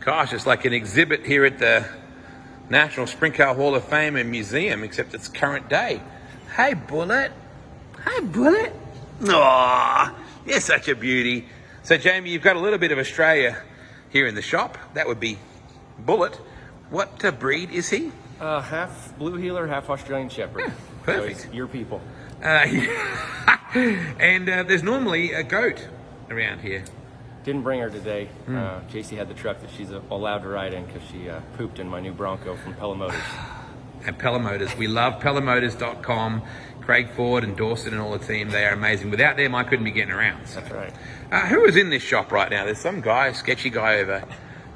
Gosh, it's like an exhibit here at the National Sprint Car Hall of Fame and Museum, except it's current day. Hey, Bullet. Hey, Bullet. Aww, you're such a beauty. So, Jamie, you've got a little bit of Australia here in the shop. That would be Bullet. What breed is he? Half Blue Heeler, half Australian Shepherd. Yeah, perfect. So your people. And there's normally a goat around here. Didn't bring her today. JC had the truck that she's allowed to ride in because she pooped in my new Bronco from Pella Motors. And Pella Motors. We love PellaMotors.com. Craig Ford and Dawson and all the team, they are amazing. Without them, I couldn't be getting around. So. That's right. Who is in this shop right now? There's some guy, sketchy guy over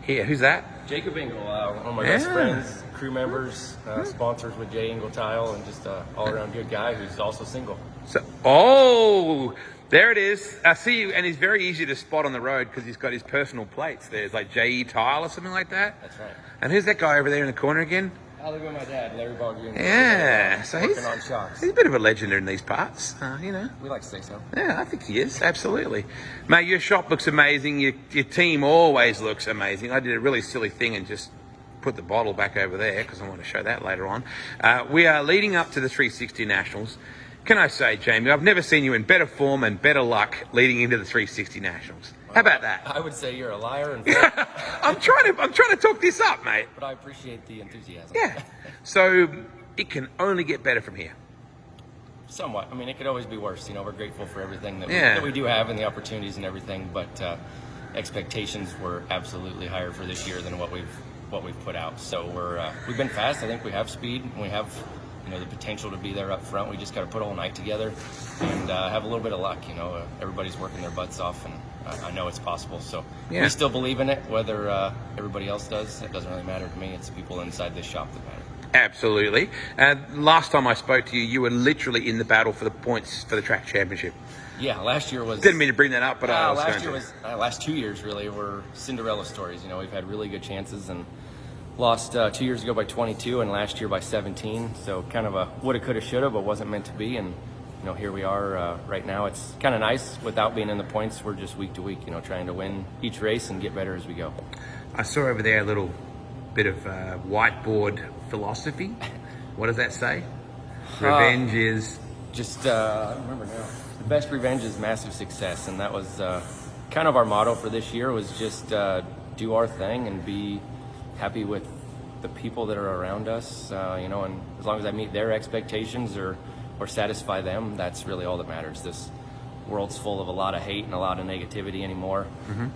here. Who's that? Jacob Engel, one of my best friends, crew members, sponsors with J Engel Tile, and just all-around good guy who's also single. So, there it is. I see you, and he's very easy to spot on the road because he's got his personal plates. There's like J.E. Tile or something like that. That's right. And who's that guy over there in the corner again? I live with my dad, Larry Bog Jr. Yeah, so working on shocks. he's a bit of a legend in these parts, you know. We like to say so. Yeah, I think he is, absolutely. Mate, your shop looks amazing. Your team always looks amazing. I did a really silly thing and just put the bottle back over there because I want to show that later on. We are leading up to the 360 Nationals. Can I say, Jamie, I've never seen you in better form and better luck leading into the 360 Nationals. How about that? I would say you're a liar. And I'm trying to talk this up, mate. But I appreciate the enthusiasm. Yeah. So it can only get better from here. Somewhat. I mean, it could always be worse. You know, we're grateful for everything that we do have and the opportunities and everything. But expectations were absolutely higher for this year than what we've put out. So we've been fast. I think we have speed. And we have the potential to be there up front. We just got to put all night together and have a little bit of luck. Everybody's working their butts off, and I know it's possible. So we still believe in it, whether everybody else does. It doesn't really matter to me. It's the people inside this shop that matter. Absolutely. Last time I spoke to you, you were literally in the battle for the points for the track championship. Yeah, last year was... Didn't mean to bring that up, but last 2 years really were Cinderella stories. We've had really good chances and lost 2 years ago by 22 and last year by 17. So kind of a woulda, coulda, shoulda, but wasn't meant to be. And here we are right now. It's kind of nice without being in the points. We're just week to week, trying to win each race and get better as we go. I saw over there a little bit of whiteboard philosophy. What does that say? Revenge is... Just, I don't remember now. The best revenge is massive success. And that was kind of our motto for this year, was just do our thing and be happy with the people that are around us, and as long as I meet their expectations or satisfy them, that's really all that matters. This world's full of a lot of hate and a lot of negativity anymore,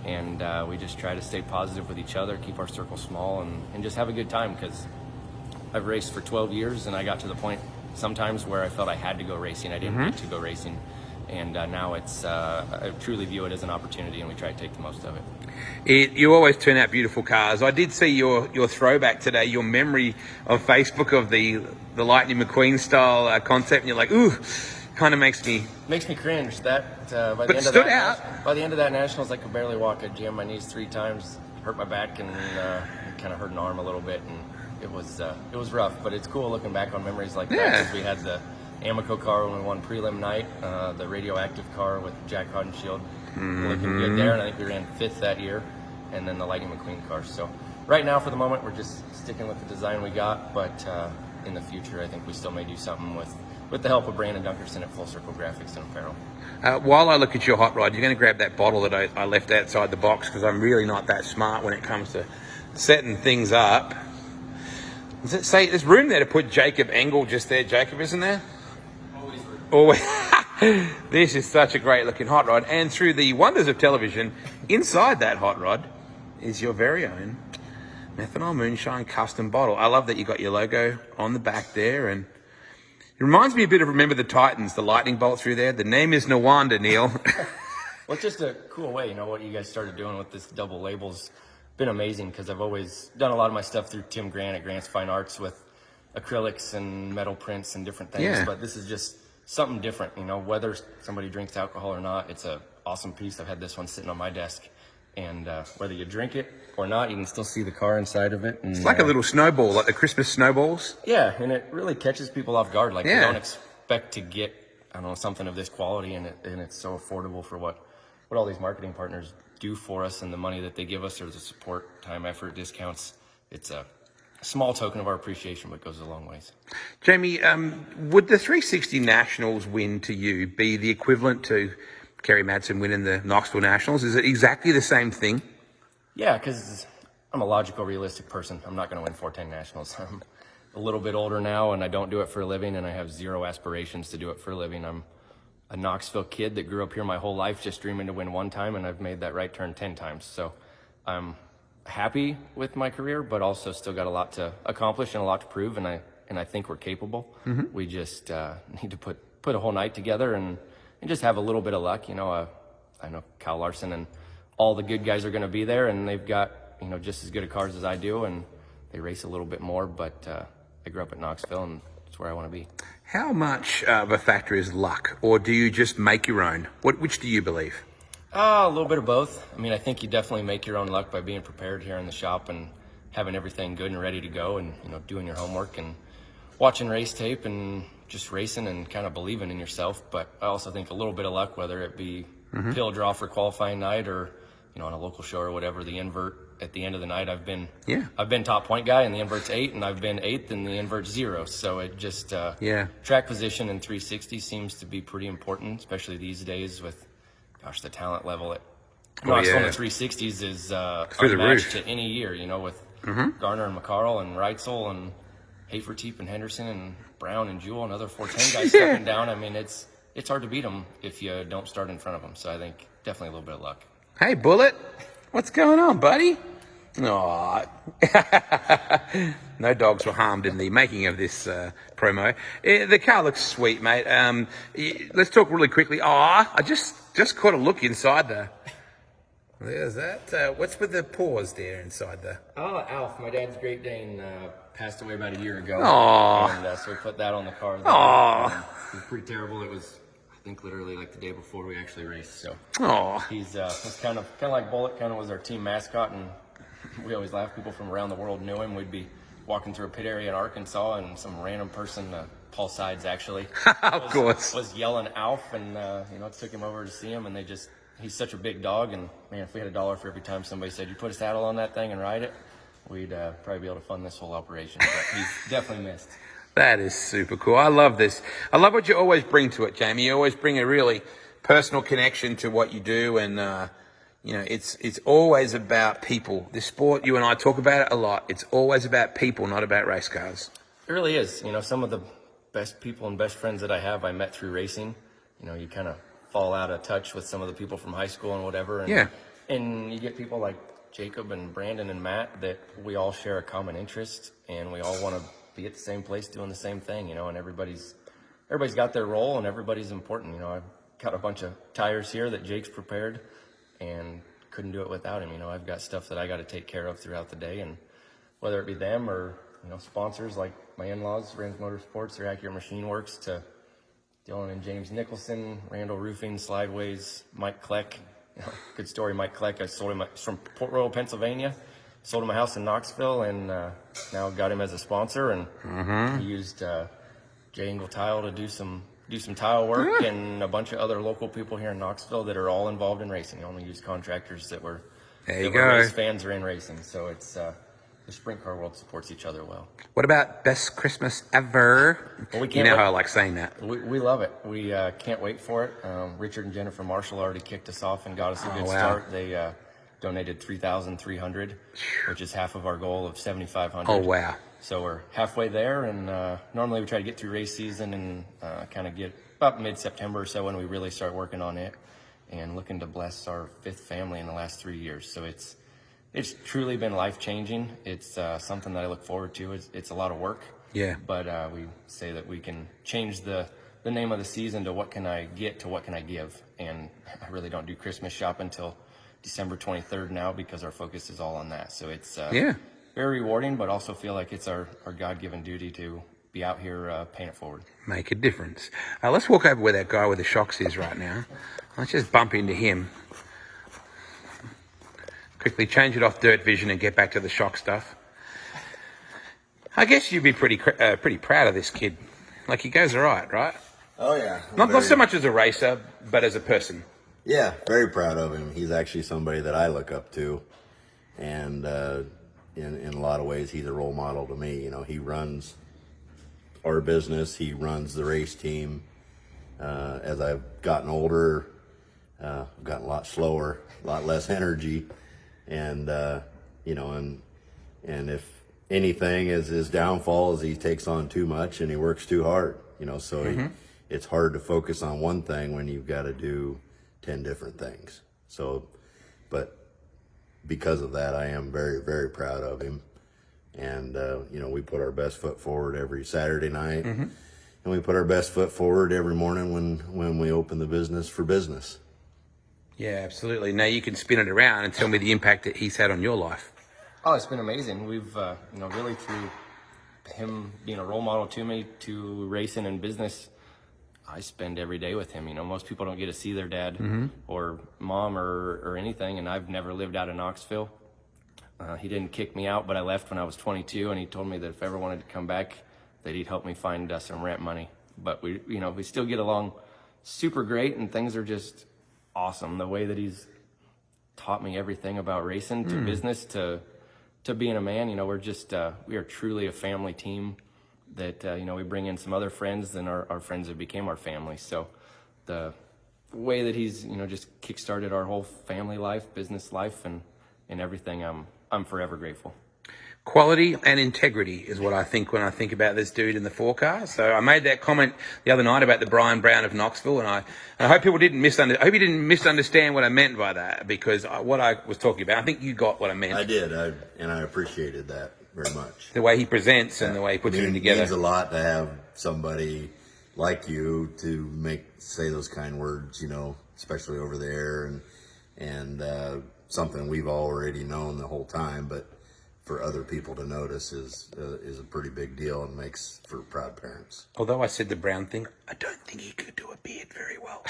and we just try to stay positive with each other, keep our circle small, and just have a good time, because I've raced for 12 years and I got to the point sometimes where I felt I had to go racing. I didn't need to go racing, and now it's I truly view it as an opportunity, and we try to take the most of it. You always turn out beautiful cars. I did see your throwback today, your memory of Facebook of the Lightning McQueen style concept, and you're like, ooh, kind of makes me cringe. That by the end of that Nationals, I could barely walk. I jammed my knees 3 times, hurt my back, and kind of hurt an arm a little bit, and it was rough. But it's cool looking back on memories like that, because we had the Amico car when we won prelim night, the radioactive car with Jack Hodenshield looking good there, and I think we ran 5th that year, and then the Lightning McQueen car. So right now, for the moment, we're just sticking with the design we got, but in the future, I think we still may do something with the help of Brandon Dunkerson at Full Circle Graphics and Apparel. While I look at your hot rod, you're going to grab that bottle that I left outside the box, because I'm really not that smart when it comes to setting things up. Does it say there's room there to put Jacob Engel just there, Jacob, isn't there? Always. This is such a great looking hot rod, and through the wonders of television, inside that hot rod is your very own Methanol Moonshine custom bottle. I love that you got your logo on the back there, and it reminds me a bit of Remember the Titans, the lightning bolt through there. The name is Nawanda, Neil. Well, it's just a cool way, what you guys started doing with this double label's been amazing, because I've always done a lot of my stuff through Tim Grant at Grant's Fine Arts with acrylics and metal prints and different things, but this is just something different, whether somebody drinks alcohol or not. It's a awesome piece. I've had this one sitting on my desk, and whether you drink it or not, you can still see the car inside of it. And, it's like a little snowball, like the Christmas snowballs. Yeah, and it really catches people off guard. Like, they don't expect to get, something of this quality, and it's so affordable for what what all these marketing partners do for us and the money that they give us, or the support, time, effort, discounts. It's a small token of our appreciation, but goes a long ways. Jamie, would the 360 Nationals win to you be the equivalent to Kerry Madsen winning the Knoxville Nationals? Is it exactly the same thing? Yeah, because I'm a logical, realistic person. I'm not going to win 410 Nationals. I'm a little bit older now, and I don't do it for a living, and I have zero aspirations to do it for a living. I'm a Knoxville kid that grew up here my whole life just dreaming to win one time, and I've made that right turn 10 times. So I'm happy with my career, but also still got a lot to accomplish and a lot to prove, and I think we're capable. We just need to put a whole night together and just have a little bit of luck. You know, I know Kyle Larson and all the good guys are going to be there, and they've got, you know, just as good a cars as I do, and they race a little bit more, but I grew up at Knoxville, and it's where I want to be. How much of a factor is luck, or do you just make your own? Which do you believe? A little bit of both. I mean, I think you definitely make your own luck by being prepared here in the shop and having everything good and ready to go, and, you know, doing your homework and watching race tape and just racing and kind of believing in yourself. But I also think a little bit of luck, whether it be pill draw for qualifying night or, you know, on a local show or whatever, the invert at the end of the night. I've been top point guy, and the invert's 8, and I've been 8th, and the invert's 0. So it just track position in 360 seems to be pretty important, especially these days with, gosh, the talent level at Knoxville in the 360s is unmatched to any year. You know, with Garner and McCarl and Reitzel and Haferteep and Henderson and Brown and Jewell and other 410 guys stepping down. I mean, it's hard to beat them if you don't start in front of them. So I think definitely a little bit of luck. Hey, Bullet, what's going on, buddy? Aw. No dogs were harmed in the making of this promo. The car looks sweet, mate. Let's talk really quickly. I just caught a look inside the... There's that. What's with the paws there inside the... Oh, Alf, my dad's Great Dane, passed away about a year ago. And so we put that on the car. It was pretty terrible. It was, I think, literally like the day before we actually raced. So he's kind of like Bullet, kind of was our team mascot, and we always laugh. People from around the world knew him. We'd be walking through a pit area in Arkansas, and some random person, Paul Sides actually, was yelling Alf, and you know, took him over to see him, and he's such a big dog, and man, if we had $1 for every time somebody said, you put a saddle on that thing and ride it, we'd probably be able to fund this whole operation. But he's definitely missed. That is super cool. I love this. I love what you always bring to it, Jamie. You always bring a really personal connection to what you do, and you know, it's always about people. This sport, you and I talk about it a lot. It's always about people, not about race cars. It really is. You know, some of the best people and best friends that I have, I met through racing. You know, you kind of fall out of touch with some of the people from high school and whatever. And you get people like Jacob and Brandon and Matt that we all share a common interest, and we all want to be at the same place doing the same thing, you know, and everybody's got their role, and everybody's important. You know, I've got a bunch of tires here that Jake's prepared, and couldn't do it without him. You know, I've got stuff that I got to take care of throughout the day, and whether it be them or, you know, sponsors like my in-laws, Rams Motorsports, or Accurate Machine Works, to Dylan and James Nicholson, Randall Roofing, Slideways, Mike Kleck. You know, good story, Mike Kleck. I sold him from Port Royal, Pennsylvania. Sold him a house in Knoxville, and now got him as a sponsor. And he used J Angle Tile to do some tile work, and a bunch of other local people here in Knoxville that are all involved in racing. He only used contractors that were race fans or in racing. So it's the sprint car world supports each other well. What about best Christmas ever? Well, you know how I like saying that. We love it. We can't wait for it. Richard and Jennifer Marshall already kicked us off and got us a good start. They donated $3,300, which is half of our goal of $7,500. Oh, wow. So we're halfway there, and normally we try to get through race season and kind of get about mid-September or so when we really start working on it, and looking to bless our 5th family in the last 3 years. So it's truly been life-changing. It's something that I look forward to. It's a lot of work. Yeah. But we say that we can change the name of the season to what can I get to what can I give. And I really don't do Christmas shopping until December 23rd now, because our focus is all on that. So it's very rewarding, but also feel like it's our God-given duty to be out here paying it forward. Make a difference. Let's walk over where that guy with the shocks is right now. Let's just bump into him. Quickly change it off Dirt Vision and get back to the shock stuff. I guess you'd be pretty proud of this kid. Like, he goes all right? Oh, yeah. Not so much as a racer, but as a person. Yeah, very proud of him. He's actually somebody that I look up to, and in a lot of ways, he's a role model to me. You know, he runs our business. He runs the race team. As I've gotten older, I've gotten a lot slower, a lot less energy, and you know, and if anything is his downfall is he takes on too much and he works too hard. You know, so it's hard to focus on one thing when you've got to do 10 different things. So, but because of that, I am very, very proud of him. And, you know, we put our best foot forward every Saturday night, and we put our best foot forward every morning when we open the business for business. Yeah, absolutely. Now you can spin it around and tell me the impact that he's had on your life. Oh, it's been amazing. We've, you know, really through him being a role model to me, to racing and business, I spend every day with him. You know, most people don't get to see their dad or mom or anything, and I've never lived out of Knoxville. He didn't kick me out, but I left when I was 22, and he told me that if I ever wanted to come back, that he'd help me find some rent money. But we, you know, we still get along super great, and things are just awesome. The way that he's taught me everything about racing, to business, to being a man. You know, we're just we are truly a family team. That you know, we bring in some other friends, and our friends have became our family. So the way that he's, you know, just kickstarted our whole family life, business life, and everything, I'm forever grateful. Quality and integrity is what I think when I think about this dude in the 4-car. So I made that comment the other night about the Brian Brown of Knoxville, and I hope people didn't I hope you didn't misunderstand what I meant by that, because what I was talking about, I think you got what I meant. I did, and I appreciated that very much. The way he presents and the way he puts it together. It means a lot to have somebody like you to say those kind words, you know, especially over there, and something we've already known the whole time, but for other people to notice is a pretty big deal and makes for proud parents. Although I said the Brown thing, I don't think he could do a beard very well.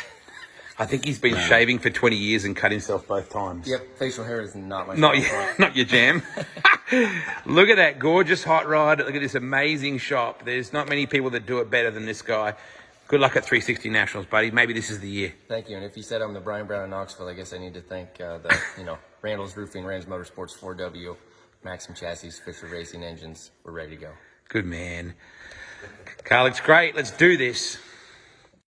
I think he's been shaving for 20 years and cut himself both times. Yep, facial hair is not my not your jam. Look at that gorgeous hot rod. Look at this amazing shop. There's not many people that do it better than this guy. Good luck at 360 Nationals, buddy. Maybe this is the year. Thank you. And if you said I'm the Brian Brown of Knoxville, I guess I need to thank you know, Randall's Roofing, Rams Motorsports, 4W, Maxim Chassis, Fisher Racing Engines. We're ready to go. Good man. Carl, it's great. Let's do this.